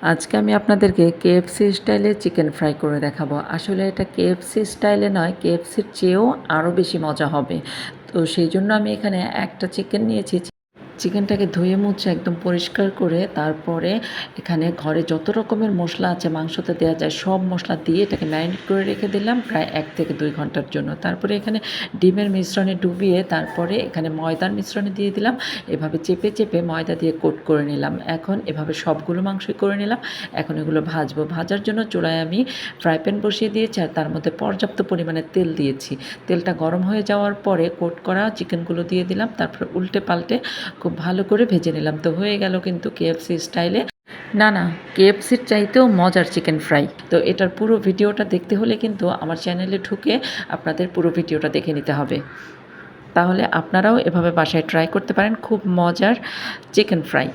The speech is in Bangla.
আজকে আমি আপনাদেরকে কেএফসি স্টাইলে চিকেন ফ্রাই করে দেখাবো। আসলে এটা কেএফসি স্টাইলে নয়, কেএফসির চেয়েও আরও বেশি মজা হবে। তো সেই জন্য আমি এখানে একটা চিকেন নিয়েছি। চিকেনটাকে ধুয়ে মুছে একদম পরিষ্কার করে তারপরে এখানে ঘরে যত রকমের মশলা আছে মাংসতে দেওয়া যায় সব মশলা দিয়ে এটাকে ম্যারিনেট করে রেখে দিলাম প্রায় 1 থেকে 2 ঘন্টার জন্য। তারপরে এখানে ডিমের মিশ্রণে ডুবিয়ে তারপরে এখানে ময়দার মিশ্রণে দিয়ে দিলাম। এভাবে চেপে চেপে ময়দা দিয়ে কোট করে নিলাম। এখন এভাবে সবগুলো মাংসই করে নিলাম। এখন এগুলো ভাজবো। ভাজার জন্য চুলায় আমি ফ্রাই প্যান বসিয়ে দিয়েছি আর তার মধ্যে পর্যাপ্ত পরিমাণে তেল দিয়েছি। তেলটা গরম হয়ে যাওয়ার পরে কোট করা চিকেনগুলো দিয়ে দিলাম। তারপরে উল্টে পাল্টে খুব ভালো করে ভেজে নিলাম। তো হয়ে গেল কিন্তু কেএফসি স্টাইলে না কেএফসির চাইতেও মজার চিকেন ফ্রাই। তো এটার পুরো ভিডিওটা দেখতে হলে কিন্তু আমার চ্যানেলে ঢুকে আপনাদের পুরো ভিডিওটা দেখে নিতে হবে। তাহলে আপনারাও এভাবে বাসায় ট্রাই করতে পারেন, খুব মজার চিকেন ফ্রাই।